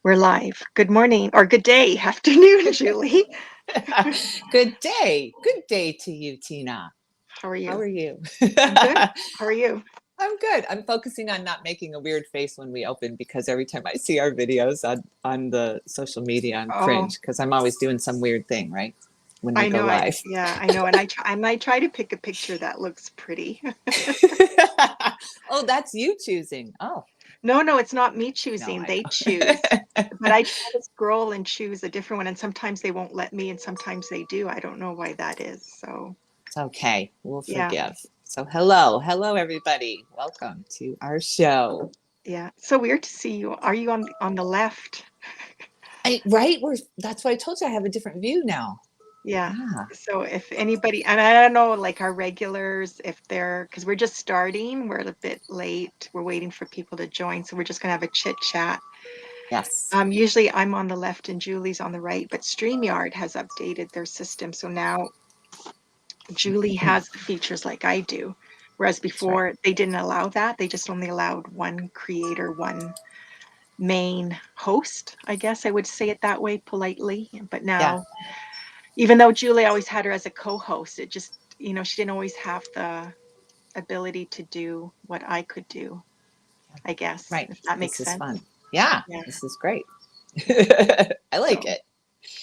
We're live. Good morning or good day, afternoon, Julie. Good day. Good day to you, Tina. How are How you? are you? I'm good. How are you? I'm good. I'm focusing on not making a weird face when we open because every time I see our videos on the social media, I'm Oh, cringe because I'm always doing some weird thing, right? When we I go know. live. I know. And I try to pick a picture that looks pretty. Oh, that's you choosing. Oh, No, no, it's not me no, choosing. I They choose. know. But I try to scroll and choose a different one, and sometimes they won't let me, and sometimes they do. I don't know why that is. So, It's okay. We'll yeah, forgive. So, hello. Hello, everybody. Welcome to our show. yeah. So weird to see you. Are you on the left? Right? That's why I told you I have a different view now. Yeah. Yeah. So if anybody, and I don't know, like our regulars, if they're, because we're just starting, we're a bit late. We're waiting for people to join, so we're just gonna have a chit chat. Yes. Usually I'm on the left and Julie's on the right, but StreamYard has updated their system, so now Julie has the features like I do, whereas That's right. before they didn't allow that. They just only allowed one creator, one main host. I guess I would say it that way politely, but Yeah. now even though Julie always had her as a co-host, it just, she didn't always have the ability to do what I could do, I guess, Right. if that makes This is sense. fun. Yeah. Yeah. This is great. Yeah. I like So, it.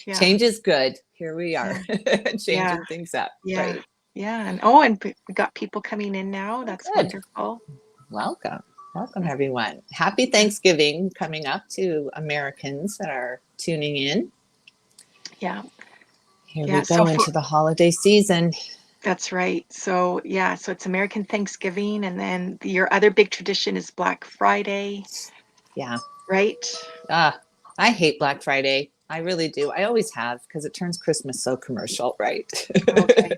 yeah. Change is good. Here we are, Yeah. Yeah. changing things up. Yeah. Right. Yeah. And we got people coming in now. Oh, That's good. wonderful. Welcome. Welcome, Mm, everyone. Happy yeah. Thanksgiving coming up to Americans that are tuning in. Yeah. Here we Yeah. So go for into the holiday season. That's right. So yeah, so it's American Thanksgiving, and then your other big tradition is Black Friday, Yeah. right? Ah, I hate Black Friday. I really do. I always have because it turns Christmas so commercial, right? Okay.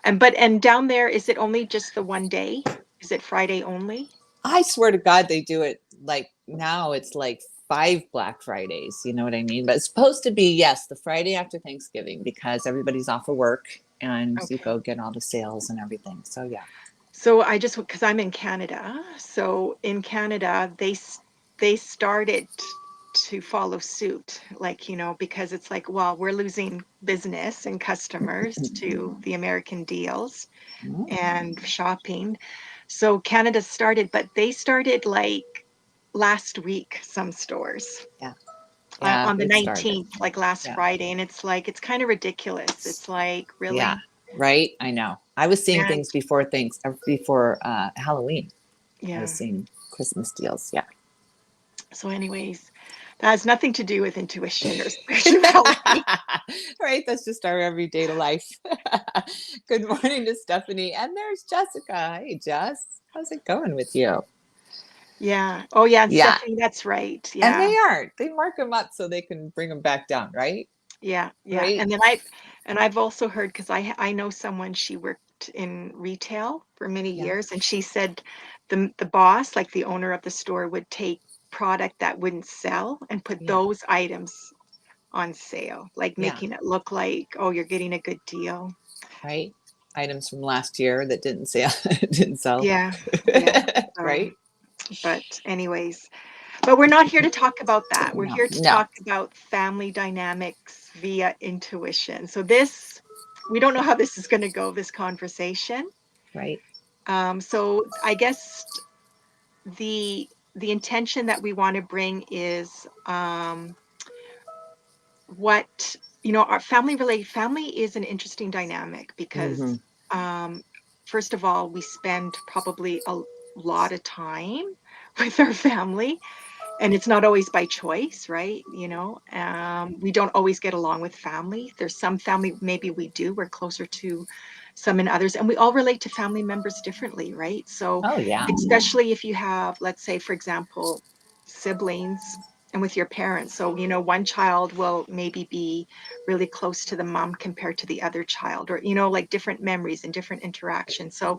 And down there, is it only just the one day? Is it Friday only? I swear to God, they do it like now it's like 5 Black Fridays. You know what I mean? But it's supposed to be, yes, the Friday after Thanksgiving because everybody's off of work and you Okay. go get all the sales and everything. So, yeah. So I just because I'm in Canada, so in Canada they started to follow suit, like, because it's like, well, we're losing business and customers to the American deals Mhm. and shopping. So Canada started, but they started like last week, some stores. Yeah. Yeah. On the It started. 19th, like last Yeah. Friday, and it's like it's kind of ridiculous. It's like, Yeah. really? Right. I know. I was seeing And things before Halloween. I was yeah. seeing Christmas deals. Yeah. So anyways, that has nothing to do with intuition or spirituality. Right. That's just our everyday life. Good morning to Stephanie. And there's Jessica. Hey, Jess. How's it going with you? Yeah. Oh yeah, and Yeah. Stephanie, that's right. And Yeah. they aren't. They mark them up so they can bring them back down, right? Yeah. Yeah. Right. And I've also heard, because I know someone, she worked in retail for many Yeah. years, and she said the boss, like the owner of the store, would take product that wouldn't sell and put Yeah. those items on sale, like Yeah. making it look like, oh, you're getting a good deal. Right. Items from last year that didn't sell. Didn't sell. Yeah. Yeah. So, Right. but anyways, but we're not here to talk about that. We're No. here to No. talk about family dynamics via intuition. So this, we don't know how this is going to go, this conversation. Right. So I guess the intention that we want to bring is what, our family is an interesting dynamic because Mm-hmm. um, first of all, we spend probably a lot of time with our family, and it's not always by choice, right? We don't always get along with family. There's some family maybe we do, we're closer to some and others, and we all relate to family members differently, right? So Oh, yeah. especially if you have, let's say, for example, siblings and with your parents. So one child will maybe be really close to the mom compared to the other child, or like different memories and different interactions. So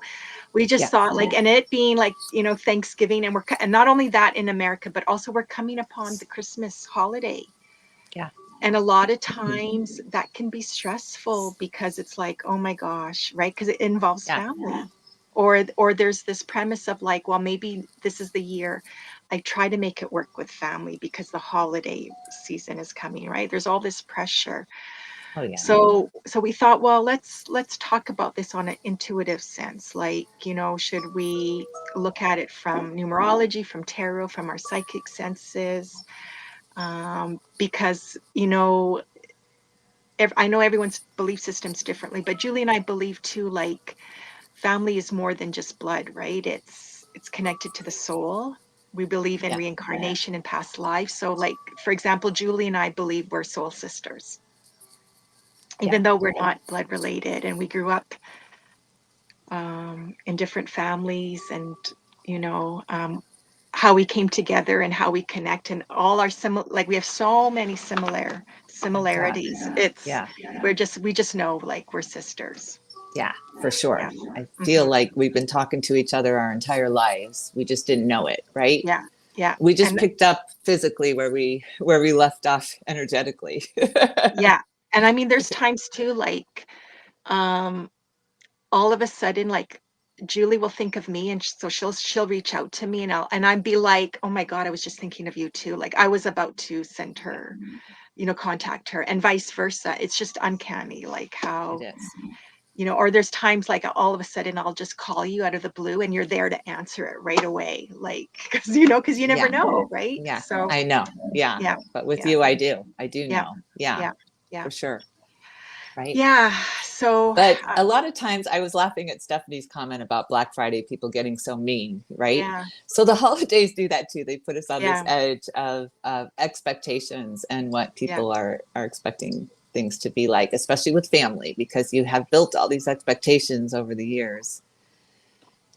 we just Yeah. thought, like, and it being like, Thanksgiving, and not only that in America, but also we're coming upon the Christmas holiday. Yeah. And a lot of times that can be stressful because it's like, oh my gosh, right? Because it involves Yeah. family. Or there's this premise of like, well, maybe this is the year I try to make it work with family because the holiday season is coming, right? There's all this pressure. Oh yeah. So we thought, well, let's talk about this on an intuitive sense. Like, should we look at it from numerology, from tarot, from our psychic senses? Because, I know everyone's belief system's differently, but Julie and I believe too, like family is more than just blood, right? It's connected to the soul. We believe in Yeah. reincarnation and past lives. So, like, for example, Julie and I believe we're soul sisters, Yeah. even though we're not blood related, and we grew up in different families, and you know um, how we came together and how we connect, and all our like we have so many Oh God. similarities. It's Yeah. we just know like we're sisters. Yeah, for sure. Yeah. I feel Hmm. like we've been talking to each other our entire lives. We just didn't know it, right? Yeah. Yeah. We just And picked up physically where we left off energetically. yeah. And I mean, there's times too, like, um, all of a sudden, like, Julie will think of me, and so she'll reach out to me, and I'd be like, oh my God, I was just thinking of you too. Like I was about to send her, contact her, and vice versa. It's just uncanny, like It how, is. or there's times like all of a sudden I'll just call you out of the blue, and you're there to answer it right away, like because you never Yeah. know, right? Yeah. So I know. Yeah. yeah, But with yeah, you, I do. I do yeah, know. Yeah, yeah, yeah, for sure. Right. yeah. So But a lot of times I was laughing at Stephanie's comment about Black Friday, people getting so mean, right? yeah, So the holidays do that too. They put us on this yeah, edge of expectations and what yeah, people are expecting things to be like, especially with family, because you have built all these expectations over the years.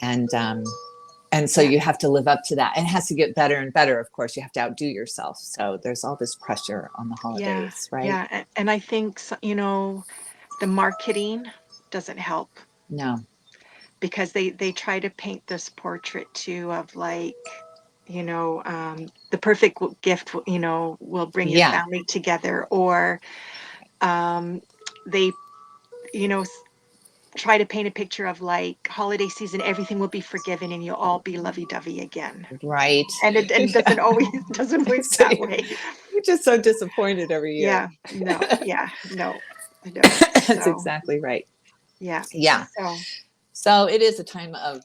And so yeah, you have to live up to that. And it has to get better and better. Of course, you have to outdo yourself. So there's all this pressure on the yeah, holidays, right? yeah. And I think the marketing doesn't help, No. because they try to paint this portrait too of like, the perfect gift, will bring your Yeah. family together, or um, they, you know, s- try to paint a picture of like holiday season, everything will be forgiven and you'll all be lovey-dovey again. Right. And it doesn't always doesn't work So that way. you're just so disappointed every year. Yeah, no, yeah, no, no. That's So exactly right. yeah, Yeah. so So it is a time of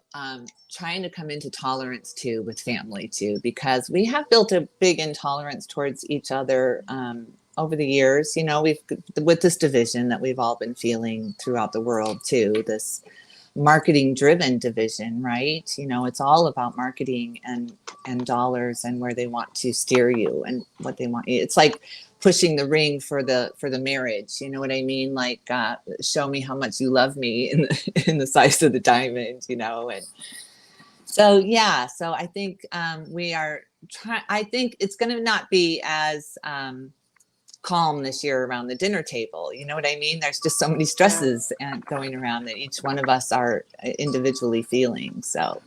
trying to come into tolerance too with family too, because we have built a big intolerance towards each other over the years. We've with this division that we've all been feeling throughout the world too. This marketing driven division, right? It's all about marketing and dollars and where they want to steer you and what they want. It's like pushing the ring for the marriage. You know what I mean? Like, show me how much you love me in in the size of the diamond. And so yeah. So I think we are trying. I think it's going to not be as calm this year around the dinner table. You know what I mean? There's just so many yeah, stresses and going around that each one of us are individually feeling. So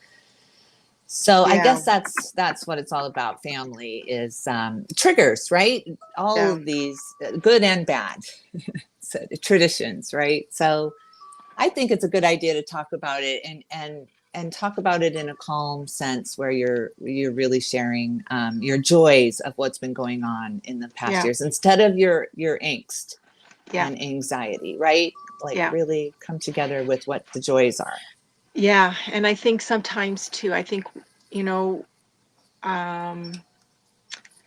I yeah, guess that's what it's all about. Family is triggers, right? All yeah, of these good and bad traditions, right? So I think it's a good idea to talk about it and talk about it in a calm sense where you're really sharing your joys of what's been going on in the past yeah, years instead of your angst yeah, and anxiety, right? Like yeah. really come together with what the joys are. Yeah, and I think sometimes too, I think, you know, um,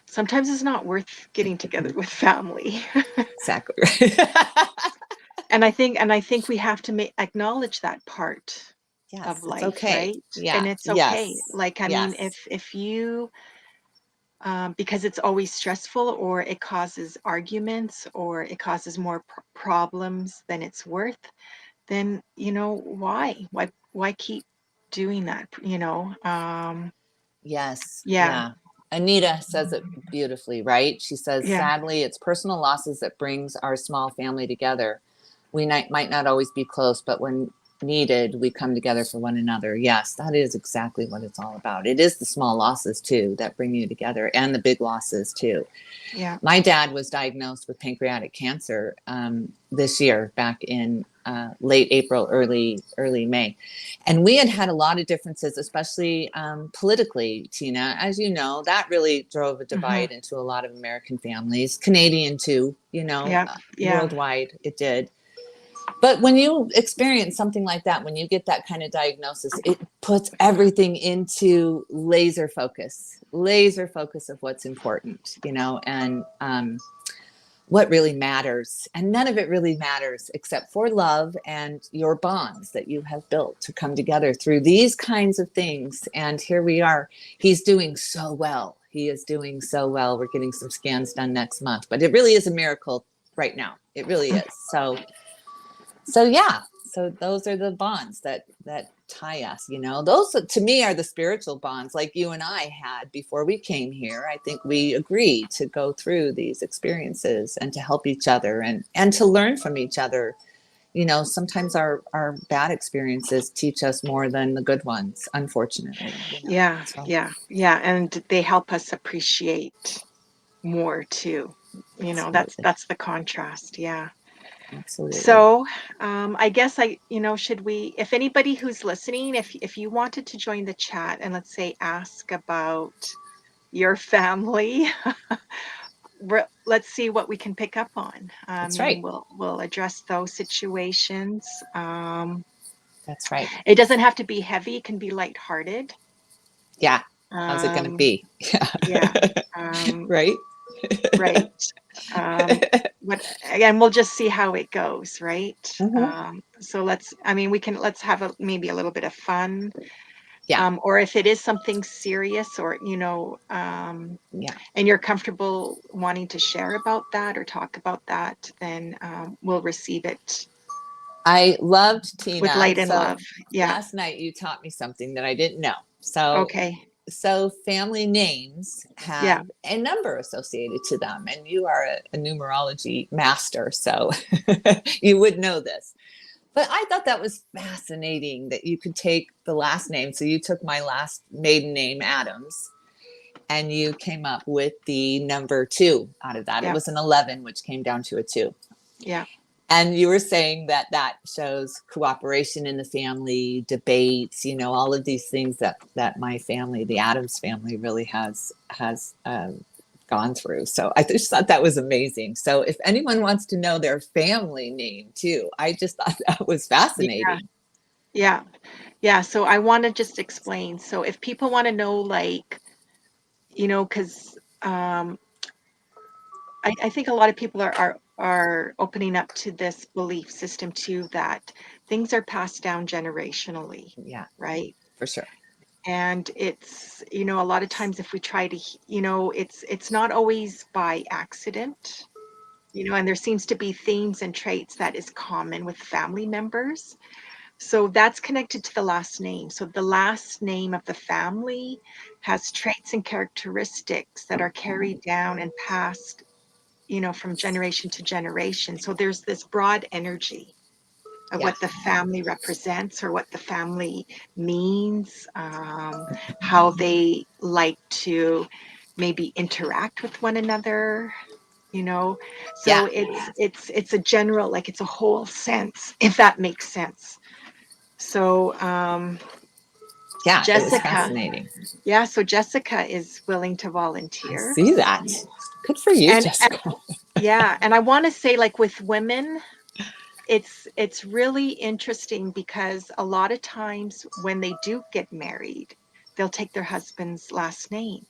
sometimes it's not worth getting together with family. Exactly right. And I think we have to acknowledge that part of Yes, it's life, okay. right? Yeah. And it's okay. Yes. Like, I mean, Yes. if you, because it's always stressful, or it causes arguments, or it causes more problems than it's worth, then, why keep doing that, Yes. Yeah, Yeah. Anita says it beautifully, right? She says, yeah, sadly, it's personal losses that brings our small family together. We might not always be close, but when needed, we come together for one another. Yes, that is exactly what it's all about. It is the small losses too that bring you together, and the big losses too. Yeah. My dad was diagnosed with pancreatic cancer this year, back in late April, early May, and we had a lot of differences, especially politically. Tina, as you know, that really drove a Hmm. divide into a lot of American families, Canadian too. Yeah. Yeah. Worldwide it did. But when you experience something like that, when you get that kind of diagnosis, it puts everything into laser focus of what's important, and what really matters. And none of it really matters except for love and your bonds that you have built to come together through these kinds of things. And here we are. He's doing so well. He is doing so well. We're getting some scans done next month, but it really is a miracle right now. It really is. So yeah, so those are the bonds that tie us. Those to me are the spiritual bonds, like you and I had before we came here. I think we agreed to go through these experiences and to help each other, and to learn from each other. Sometimes our bad experiences teach us more than the good ones, unfortunately. Yeah. So Yeah. Yeah. And they help us appreciate more too. absolutely, That's the contrast. Yeah. absolutely. So, I guess should we, if anybody who's listening, if you wanted to join the chat and let's say ask about your family, let's see what we can pick up on, That's and right. we'll address those situations. That's right. It doesn't have to be heavy; it can be lighthearted. Yeah. How's it going to Um, be? Yeah. yeah, um, Right. right. Um, what and we'll just see how it goes, right? Hmm. So let's have maybe a little bit of fun. Yeah. Or if it is something serious, or Yeah. and you're comfortable wanting to share about that or talk about that, then we'll receive it I loved with Tina. light and So love. Yeah. last night you taught me something that I didn't know. So Okay. family names Yeah. have a number associated to them, and you are a numerology master, so you would know this. But I thought that was fascinating that you could take the last name. So you took my last maiden name, Adams, and you came up with the number 2 out of that. It Yeah. was an 11, which came down to a 2. Yeah. And you were saying that shows cooperation in the family, debates, all of these things that my family, the Adams family, really has gone through. So I just thought that was amazing. So if anyone wants to know their family name too, I just thought that was Yeah. fascinating. Yeah. Yeah. So I want to just explain. So if people want to know, like, because I think a lot of people are opening up to this belief system too, that things are passed down generationally, Yeah, right? for sure. And it's, a lot of times if we try to, it's not always by accident, and there seems to be themes and traits that is common with family members. So that's connected to the last name. So the last name of the family has traits and characteristics that are carried down and passed, from generation to generation. So there's this broad energy of Yeah, what the family represents or what the family means, how they like to maybe interact with one another, you know. yeah, So it's a general, like it's a whole sense, if that makes sense. So yeah. It was Jessica, fascinating. yeah, so Jessica is willing to I volunteer. see that. Good for you, And Jessica. yeah, and I want to say, like, with women, it's really interesting because a lot of times when they do get married, they'll take their husband's last name.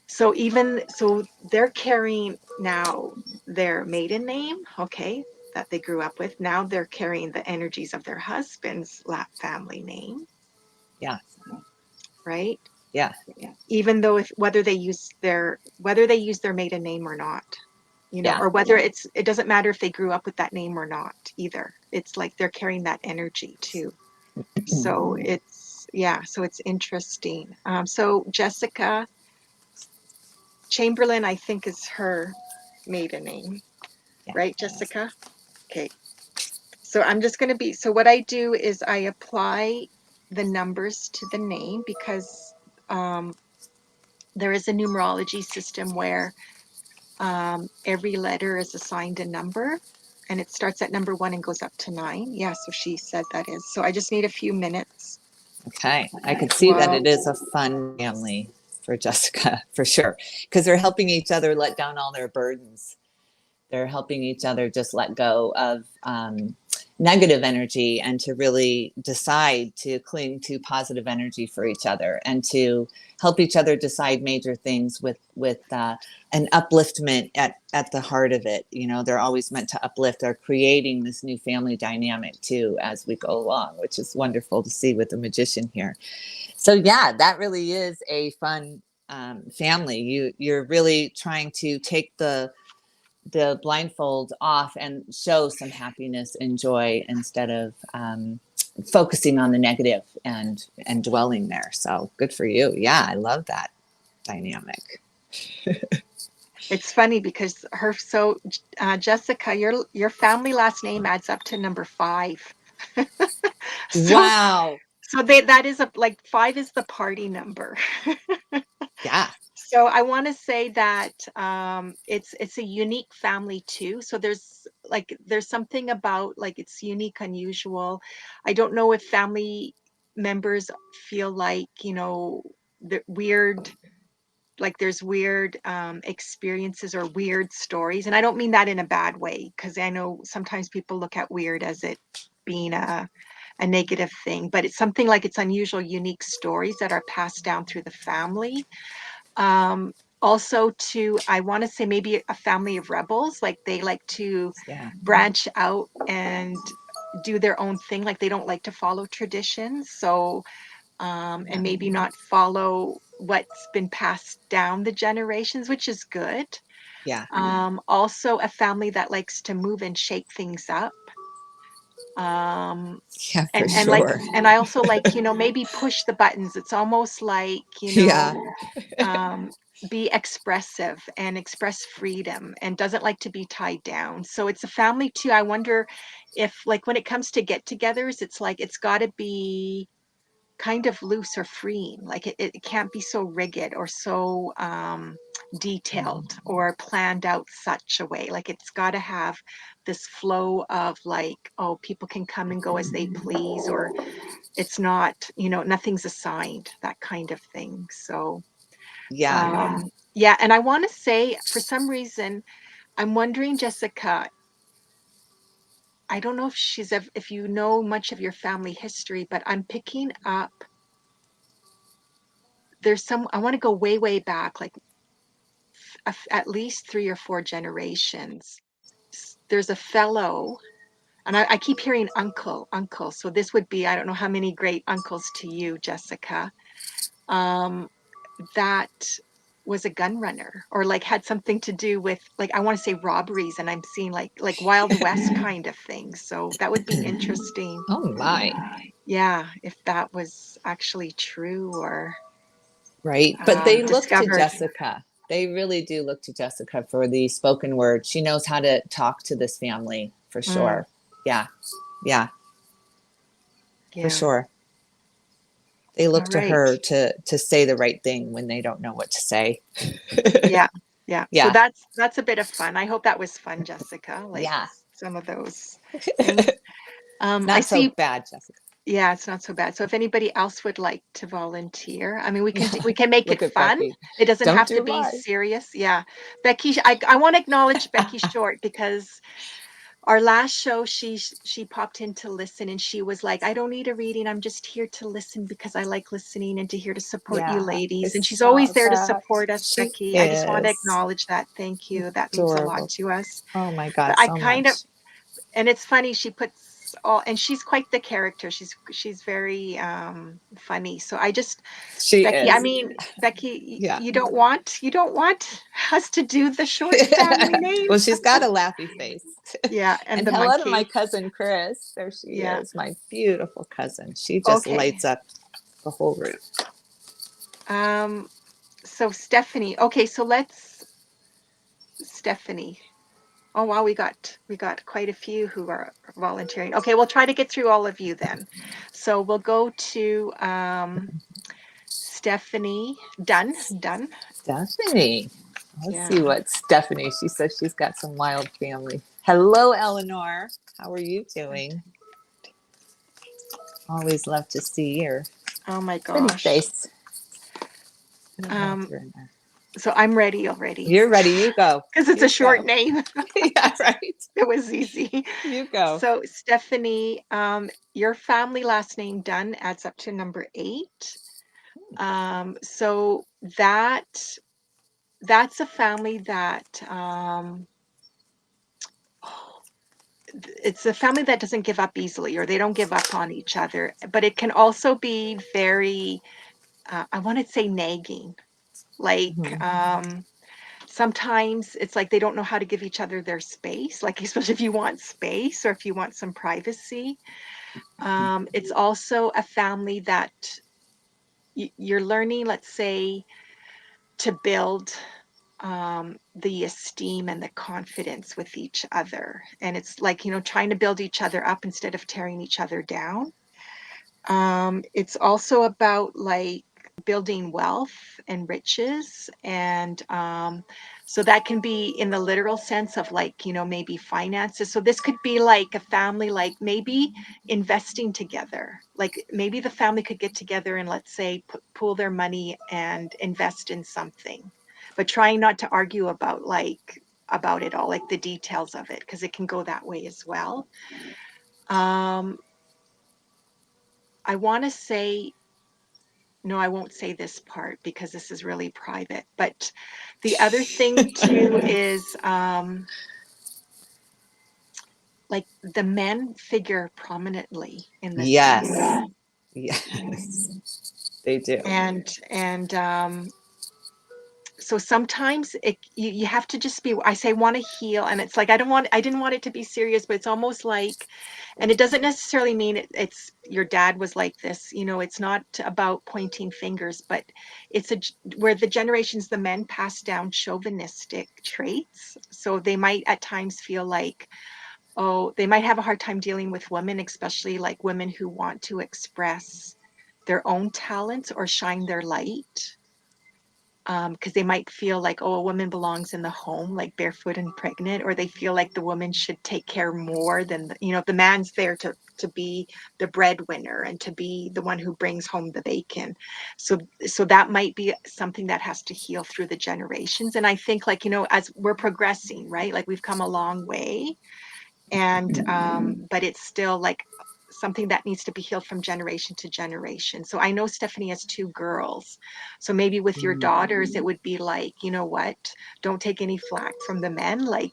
So they're carrying now their maiden name, okay, that they grew up with. Now they're carrying the energies of their husband's family name, Yeah, right? yeah, Even though if whether they use their maiden name or not, yeah, or whether it doesn't matter if they grew up with that name or not either. It's like they're carrying that energy too. So it's interesting. So Jessica Chamberlain, I think, is her maiden name, yeah. right, Jessica? Okay. So I'm just going to be, so what I do is I apply the numbers to the name because um, there is a numerology system where every letter is assigned a number and it starts at number 1 and goes up to 9. Yeah, so she said that is. So I just need a few minutes. Okay. I could see that Wow. it is a fun family for Jessica, for sure. Because they're helping each other let down all their burdens. They're helping each other just let go of negative energy and to really decide to cling to positive energy for each other and to help each other decide major things with an upliftment at the heart of it. You know, they're always meant to uplift. They're creating this new family dynamic too as we go along, which is wonderful to see with the magician here. So yeah, that really is a fun family. You're really trying to take the blindfold off and show some happiness and joy instead of focusing on the negative and dwelling there. So good for you. Yeah, I love that dynamic. It's funny because Jessica, your family last name adds up to number 5. So Wow. that is like 5 is the party number. Yeah. So I want to say that it's a unique family too. So there's something about like it's unique, unusual. I don't know if family members feel like, the weird, like there's weird experiences or weird stories. And I don't mean that in a bad way, because I know sometimes people look at weird as it being a negative thing, but it's something like it's unusual, unique stories that are passed down through the family. Um, Also, to I want to say maybe a family of rebels, like they like to Yeah. branch out and do their own thing, like they don't like to follow traditions. So Yeah. and maybe not follow what's been passed down the generations, which is good. Yeah. Also, a family that likes to move and shake things up. Um, Yeah, for and like, sure. and I also like, maybe push the buttons. It's almost like, Yeah. um, be expressive and express freedom and doesn't like to be tied down. So it's a family too. I wonder if, like, when it comes to get togethers, it's like it's got to be kind of loose or freeing. Like it can't be so rigid or so detailed or planned out such a way. Like it's got to have this flow of like, oh, people can come and go as they please, or it's not, nothing's assigned, that kind of thing. So, Yeah. yeah. And I want to say, for some reason, I'm wondering, Jessica, I don't know if you know much of your family history, but I'm picking up I want to go way, way back, like at least 3 or 4 generations. There's a fellow, and I keep hearing uncle, uncle. So this would be, I don't know how many great uncles to you, Jessica, um, that was a gun runner or like had something to do with, like, I want to say robberies, and I'm seeing like Wild West kind of things. So that would be interesting. Oh my. Yeah, if that was actually true or Right. But they look to discovered. Jessica. They really do look to Jessica for the spoken word. She knows how to talk to this family for Mm, sure. Yeah. Yeah, for yeah. sure. They look All to right. her to say the right thing when they don't know what to say. Yeah. Yeah. So Yeah. that's a bit of fun. I hope that was fun, Jessica. Like Yeah. some of those things. I Not so see. bad, Jessica. Yeah, it's not so bad. So if anybody else would like to volunteer, I mean, we can make it Look at fun. Becky. It doesn't Don't have to do be lies. serious. Yeah. Becky, I want to acknowledge Becky Short because our last show, she popped in to listen and she was like, I don't need a reading. I'm just here to listen because I like listening and to here to support you Yeah, I ladies. And she's always saw there to that. support us, She Becky. I just want to is acknowledge that. Thank you. That means a lot adorable. to us. Oh my God, But I so kind of, much. and it's funny, she puts all, and she's quite the character. She's very funny. So I just, She Becky, I is. mean, Becky, Yeah. you don't want us to do the short family Well, names? she's got a laughy face. Yeah, and And the hello to my monkey. cousin Chris. There she Yeah. is, my beautiful cousin. She just Okay. lights up the whole room. So Stephanie. Okay, so let's Stephanie. Oh wow, we got quite a few who are volunteering. Okay, we'll try to get through all of you then. So we'll go to Stephanie Dunn. Dunn. Stephanie. Let's see Yeah. what Stephanie, she says she's got some wild family. Hello, Eleanor. How are you doing? Always love to see your Oh my pretty gosh. face. I don't know if Um, you're in there. so I'm ready already You're ready. You go. because it's a You short go. name. Yeah, right. It was easy. You go. So Stephanie, your family last name Dunn adds up to number 8. So that's a family that it's a family that doesn't give up easily, or they don't give up on each other, but it can also be very I want to say nagging. Like Mhm. sometimes it's like they don't know how to give each other their space, like especially if you want space or if you want some privacy. It's also a family that you're learning, let's say, to build the esteem and the confidence with each other. And it's like, trying to build each other up instead of tearing each other down. It's also about like building wealth and riches. And so that can be in the literal sense of like, maybe finances. So this could be like a family, like maybe investing together. Like maybe the family could get together and let's say pool their money and invest in something, but trying not to argue about it all, like the details of it, because it can go that way as well. Um, I want to say, no, I won't say this part because this is really private. But the other thing too is like the men figure prominently in this Yes. family. Yes. They do. And so sometimes you have to just be, I say, want to heal, and it's like I didn't want it to be serious, but it's almost like, and it doesn't necessarily mean it's your dad was like this, it's not about pointing fingers, but it's where the generations, the men pass down chauvinistic traits, so they might at times feel like, oh, they might have a hard time dealing with women, especially like women who want to express their own talents or shine their light, because they might feel like, oh, a woman belongs in the home, like barefoot and pregnant, or they feel like the woman should take care more than the man's there to be the breadwinner and to be the one who brings home the bacon. So that might be something that has to heal through the generations. And I think, like, as we're progressing, right, like we've come a long way, and but it's still like something that needs to be healed from generation to generation. So I know Stephanie has 2 girls, so maybe with your Mm. daughters it would be like, what, don't take any flack from the men, like,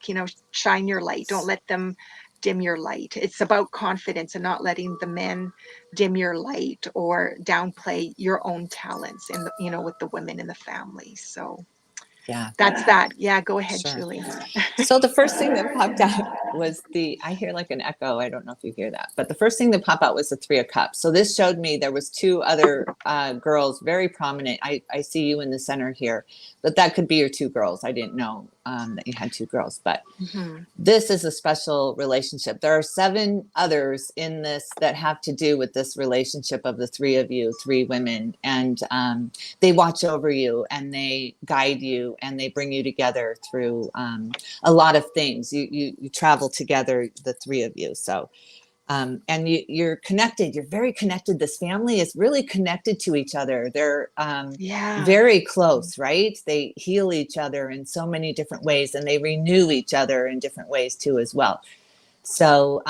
shine your light, don't let them dim your light. It's about confidence and not letting the men dim your light or downplay your own talents in the, with the women in the family. So Yeah, that's that. Yeah, go ahead, sure. Julie. So the first thing that popped out was I hear like an echo. I don't know if you hear that, but the first thing that popped out was the 3 of Cups. So this showed me there was 2 other girls, very prominent. I see you in the center here, but that could be your 2 girls. I didn't know that you had 2 girls, but Mm-hmm. this is a special relationship. There are 7 others in this that have to do with this relationship of the 3 of you, 3 women, and they watch over you and they guide you and they bring you together through a lot of things. You travel together, the 3 of you. So and you're connected. You're very connected. This family is really connected to each other. They're Yeah. very close, right? They heal each other in so many different ways, and they renew each other in different ways too, as well. So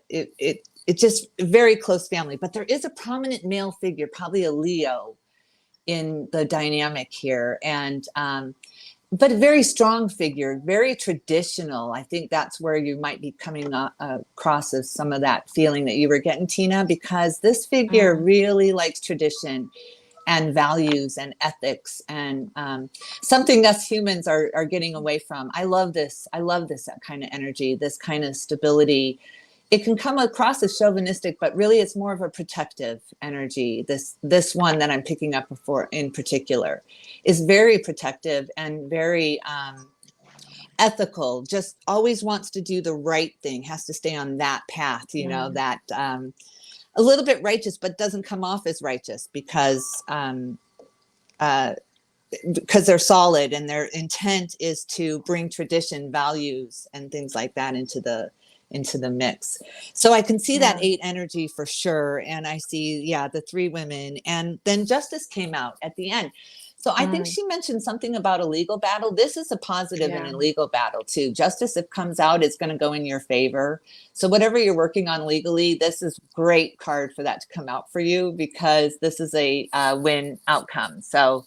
it just very close family. But there is a prominent male figure, probably a Leo, in the dynamic here, and but a very strong figure, very traditional. I think that's where you might be coming across of some of that feeling that you were getting, Tina, because this figure Mm. really likes tradition and values and ethics, and something us humans are getting away from. I love this. I love this kind of energy, this kind of stability. It can come across as chauvinistic, but really it's more of a protective energy. This one that I'm picking up for in particular is very protective and very ethical, just always wants to do the right thing, has to stay on that path, Mm, that a little bit righteous, but doesn't come off as righteous uh, because they're solid and their intent is to bring tradition, values, and things like that into the mix. So I can see that yeah. 8 energy for sure, and I see, yeah, the 3 women, and then justice came out at the end. So I think Mm, she mentioned something about a legal battle. This is a positive in yeah. a legal battle too. Justice, if comes out, is going to go in your favor. So whatever you're working on legally, this is great card for that to come out for you, because this is a win outcome. So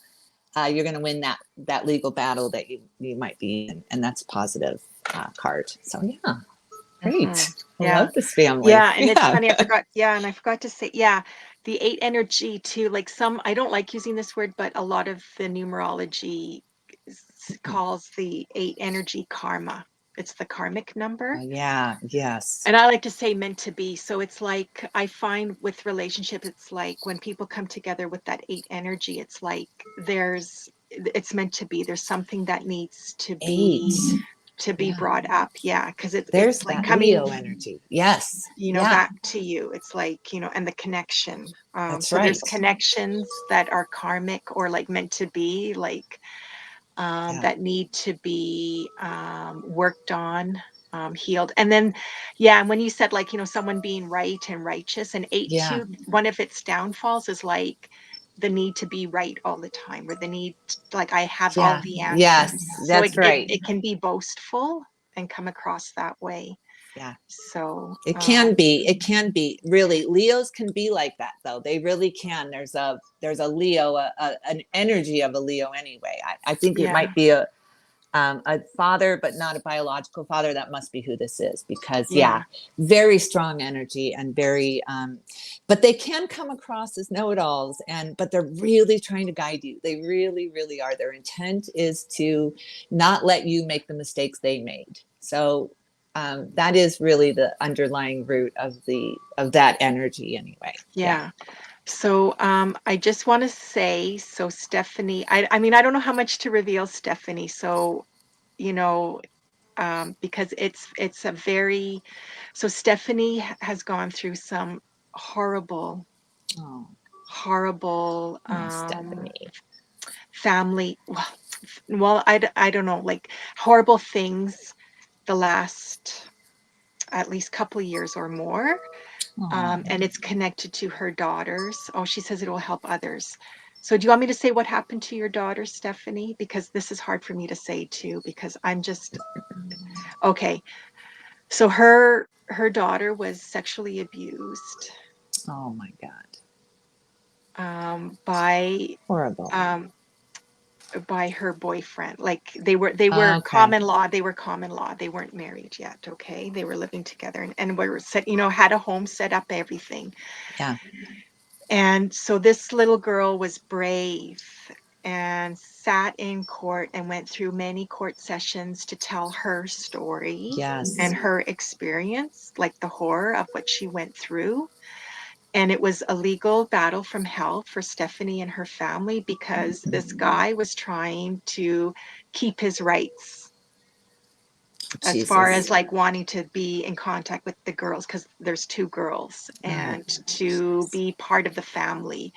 you're going to win that legal battle that you might be in, and that's a positive card. So yeah, Hmm. great. I Yeah. love this family. Yeah, and it's Yeah. funny, I forgot, yeah, and I forgot to say, yeah, the 8 energy too, like some, I don't like using this word, but a lot of the numerology calls the 8 energy karma. It's the karmic number. Yeah. Yes. And I like to say meant to be. So it's like I find with relationship, it's like when people come together with that 8 energy, it's like it's meant to be. There's something that needs Eight. to be Yeah. brought up. Yeah, because There's it's like that coming, Leo energy. Yes. Yeah. back to you. It's like, and the connection. That's So there's right. connections that are karmic or like meant to be, like Yeah. that need to be worked on, healed. And then, yeah, and when you said like, someone being right and righteous, and eight Yeah. two, one of its downfalls is like the need to be right all the time, or the need like I have all Yeah. the Yes. answers. So That's right. it can be boastful and come across that way. Yeah. So It can be really. Leos can be like that though. They really can. There's a Leo, an energy of a Leo anyway. I think it yeah, might be a father, but not a biological father. That must be who this is, because yeah, yeah, very strong energy and very, but they can come across as know-it-alls, but they're really trying to guide you. They really, really are. Their intent is to not let you make the mistakes they made. So that is really the underlying root of that energy anyway. Yeah. yeah. So I just want to say, so Stephanie, I mean, I don't know how much to reveal, Stephanie. So, you know, because it's a very, so Stephanie has gone through some horrible, Oh, horrible oh, Stephanie. family. Well, I don't know, like horrible things the last at least couple years or more. Oh, And it's connected to her daughters. Oh, she says it will help others. So, do you want me to say what happened to your daughter, Stephanie? Because this is hard for me to say too, because I'm just okay. So her daughter was sexually abused oh my God. by Horrible. um, by her boyfriend. Like they were Okay. common law. They were common law. They weren't married yet. Okay, they were living together and were set. Had a home set up, everything. Yeah. And so this little girl was brave and sat in court and went through many court sessions to tell her story and Yes. her experience, like the horror of what she went through. And it was a legal battle from hell for Stephanie and her family because this guy was trying to keep his rights as far Jesus. as like wanting to be in contact with the girls because there's two girls Oh, and to be part of the family.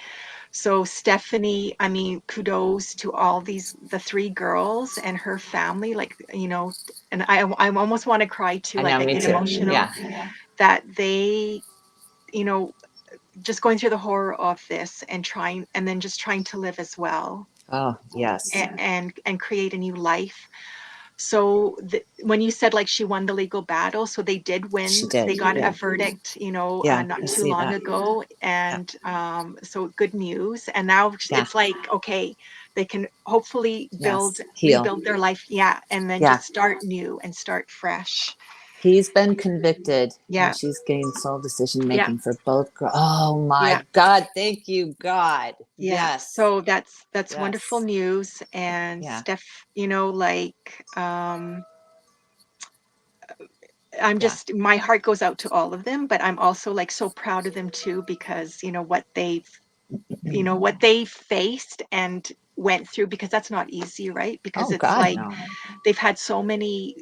So Stephanie, I mean, kudos to all the three girls and her family, like, and I almost want to cry too, I like know, I me get too. emotional Yeah. that they, you know, just going through the horror of this and trying, and then just trying to live as well Oh, yes. and create a new life. So when you said like she won the legal battle, so they did She win. They did. got a Yeah. verdict, Yeah. not I too see long that. ago, Yeah. and so good news. And now Yeah. it's like okay, they can hopefully Yes. Heal. rebuild their life, yeah, and then Yeah. just start new and start fresh. He's been convicted and Yeah, she's gained sole decision yeah, making for both girls. Oh yeah, my God. Thank you, God. yeah. Yes. So that's wonderful Yes. news. And Yeah. Steph, like I'm Yeah. just my heart goes out to all of them, but I'm also like so proud of them too because what they faced and went through, because that's not easy, right? Because Oh it's God, like no. they've had so many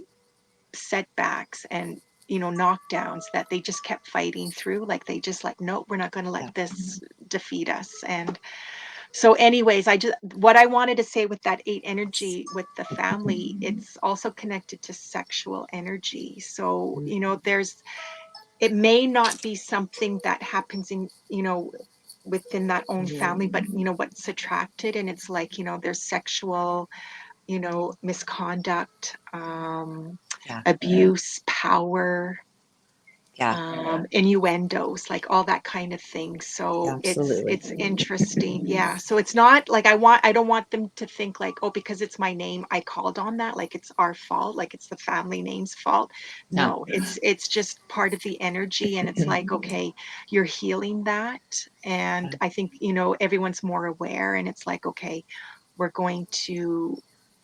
setbacks and, knockdowns, that they just kept fighting through. Like they just like, nope, we're not going to let Yeah. this defeat us. And so anyways, what I wanted to say with that 8 energy with the family, it's also connected to sexual energy. So, Mm, it may not be something that happens in, within that own family, but what's attracted, and it's like, there's sexual, misconduct, yeah. abuse, power, Yeah. innuendos, like all that kind of thing. So it's Absolutely. it's interesting. Yeah. So it's not like I don't want them to think like, oh, because it's my name, I called on that, like it's our fault, like it's the family name's fault. No. No, it's just part of the energy. And it's like, okay, you're healing that. And I think, everyone's more aware, and it's like, okay, we're going to,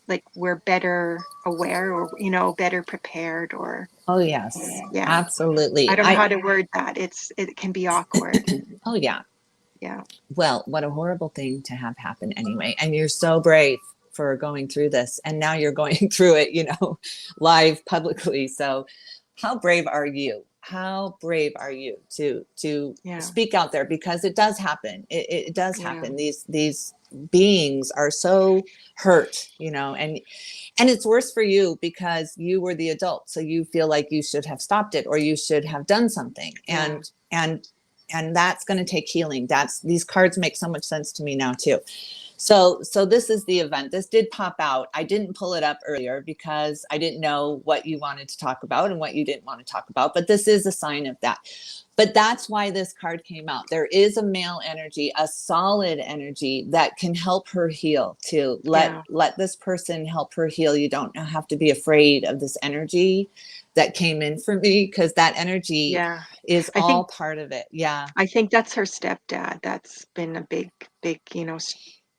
like, we're better aware, or, better prepared, or Oh yes. yeah. I Absolutely. don't know how to word that. It can be awkward. Oh yeah. Yeah. Well, what a horrible thing to have happen anyway. And you're so brave for going through this. And now you're going through it, live publicly. So how brave are you? How brave are you to Yeah. speak out there? Because it does happen. It does Yeah. happen. These beings are so hurt, and it's worse for you because you were the adult. So you feel like you should have stopped it, or you should have done something. Yeah. And that's going to take healing. That's These cards make so much sense to me now too. So this is the event. This did pop out. I didn't pull it up earlier because I didn't know what you wanted to talk about and what you didn't want to talk about, but this is a sign of that. But that's why this card came out. There is a male energy, a solid energy that can help her heal, to Yeah. let this person help her heal. You don't have to be afraid of this energy that came in for me, because that energy Yeah. is I all think part of it. Yeah. I think that's her stepdad. That's been a big, big,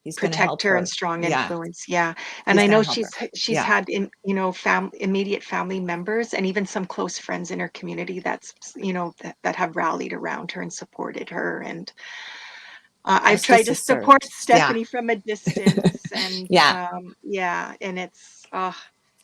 He's going to help protector and her. strong Yeah. influence. Yeah. And He's I going know to help her. she's Yeah. had immediate family members, and even some close friends in her community that have rallied around her and supported her. And I've tried Justice to is support served. Yeah. Stephanie from a distance, and Yeah. yeah, and it's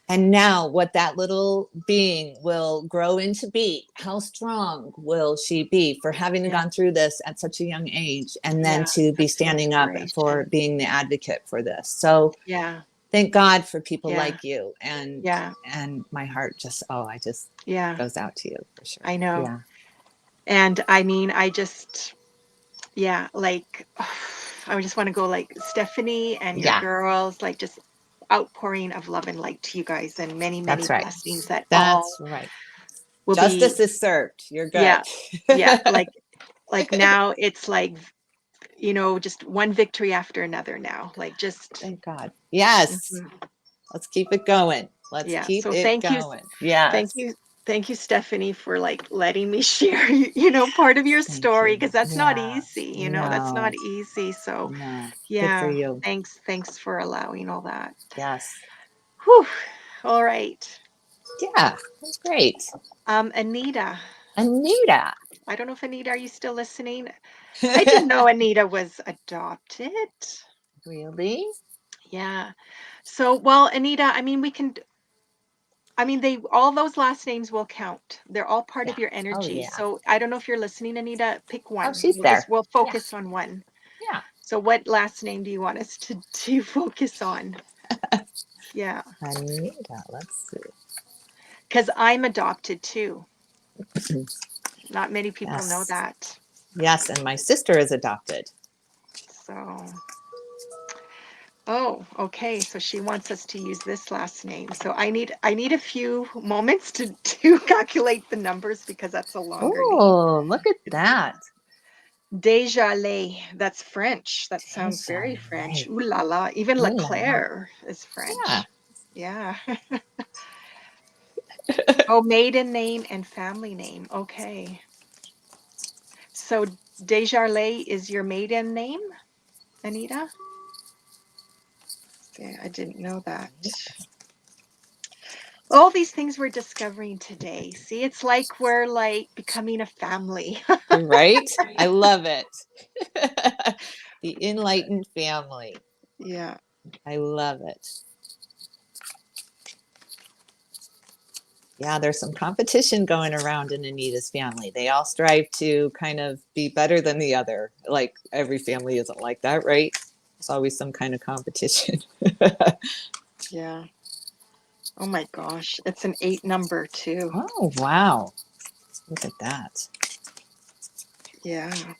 And now, what that little being will grow into be, how strong will she be for having yeah, gone through this at such a young age, and then yeah, to be such an standing up for inspiration. being the advocate for this? So Yeah, thank God for people yeah, like you. yeah, And my heart just, I just yeah, goes out to you for sure. I know. Yeah. And I mean, yeah, like, I just want to go like, Stephanie and your Yeah. girls, like, just outpouring of love and light to you guys, and many, many That's right. blessings that all That's right. will be. Justice is served. You're good. Yeah, yeah, like now it's like, just one victory after another now, like just. Thank God. Yes. Mhm. Let's keep it going. Let's Yeah. keep So it thank you, going. thank Yes. you, thank you, Stephanie, for like letting me share, part of your Thank story, you. because that's not Yeah. easy, that's No, not easy. So no. Good for yeah, you. thanks for allowing all that. Yes. Whew. All right. Yeah. That's great. Anita. Anita. I don't know if Anita, are you still listening? I didn't know Anita was adopted. Really? Yeah. So, well, Anita, I mean, they all those last names will count. They're all part Yeah. of your Oh, energy. yeah. So I don't know if you're listening, Anita. Pick Oh, one. she's there. We'll Yeah. focus on one. Yeah. So what last name do you want us to focus on? Yeah, Anita. Let's because I'm adopted too. see. Not many people know Yes. that. Yes. And my sister is adopted. So, oh, okay. So she wants us to use this last name. So I need a few moments to calculate the numbers, because that's a longer name. Oh, look at It's that. Desjardins. That's French. That sounds very French. Deja. Ooh la la. Even Ooh la la. Leclerc is Yeah. French. Yeah. Oh, maiden name and family name. Okay. So Desjardins is your maiden name, Anita? Yeah, I didn't know that. All these things we're discovering today. See, it's like we're like becoming a family. Right? I love it. The Inlighten family. Yeah. I love it. Yeah, there's some competition going around in Anita's family. They all strive to kind of be better than the other. Like every family isn't like that, right? There's always some kind of competition. Yeah. Oh my gosh. It's an 8 number too. Oh, wow. Look at that. Yeah.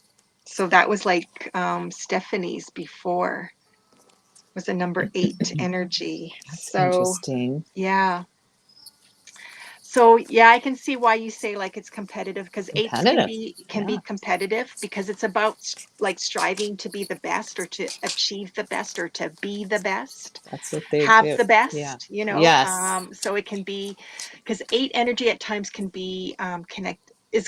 So that was like Stephanie's before was a number 8 energy. That's So interesting. yeah. So yeah, I can see why you say like it's competitive because eights Competitive. can be Yeah, competitive because it's about like striving to be the best or to achieve the best or to be the best, that's what they have do. the Yeah. best, you know. Yes. So it can be because 8 energy at times can be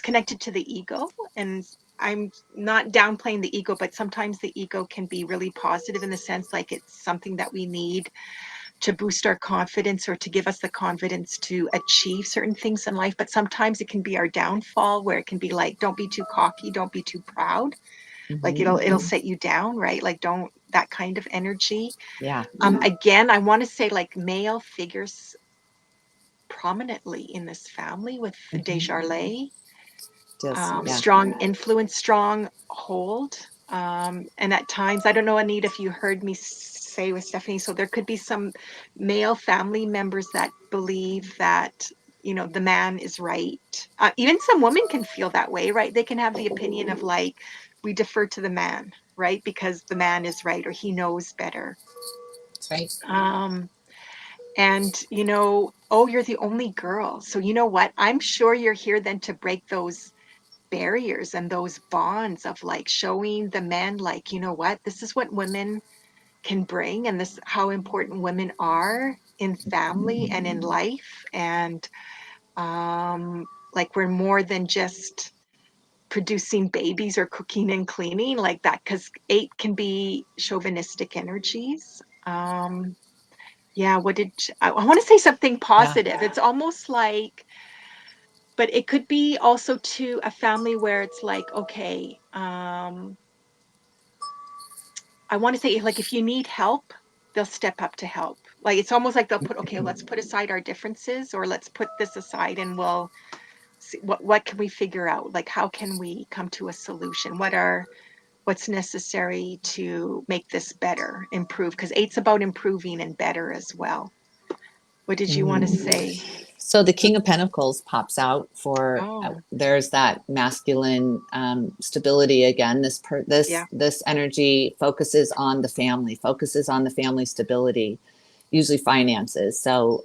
connected to the ego, and I'm not downplaying the ego, but sometimes the ego can be really positive in the sense like it's something that we need to boost our confidence or to give us the confidence to achieve certain things in life. But sometimes it can be our downfall where it can be like, don't be too cocky, don't be too proud. Like Hmm. it'll set you down, right? Like don't that kind of energy. Yeah. Again, I want to say like male figures prominently in this family with Hmm. Desjardins, Just, yeah. strong influence, strong hold. And at times, I don't know, Anita, if you heard me say with Stephanie, so there could be some male family members that believe that, you know, the man is right. Even some women can feel that way, right? They can have the opinion of like, we defer to the man, right? Because the man is right or he knows better. That's right. Um, and, you know, oh, you're the only girl. So, you know what? I'm sure you're here then to break those barriers and those bonds of like showing the men like you know what this is what women can bring and this how important women are in family and in life and like we're more than just producing babies or cooking and cleaning like that because 8 can be chauvinistic energies. Yeah, what did I want to say something Yeah. positive. It's almost like but it could be also to a family where it's like okay, I wanna say, like, if you need help, they'll step up to help. Like, it's almost like they'll put, "Okay, let's put aside our differences, or let's put this aside, and we'll see what can we figure out? Like, how can we come to a solution? What's necessary to make this better, improve? Because 8's about improving and better as well. What did you wanna Mhm. say? So the King of Pentacles pops out for Oh, there's that masculine stability again. yeah. This energy focuses on the family, focuses on the family stability, usually finances. So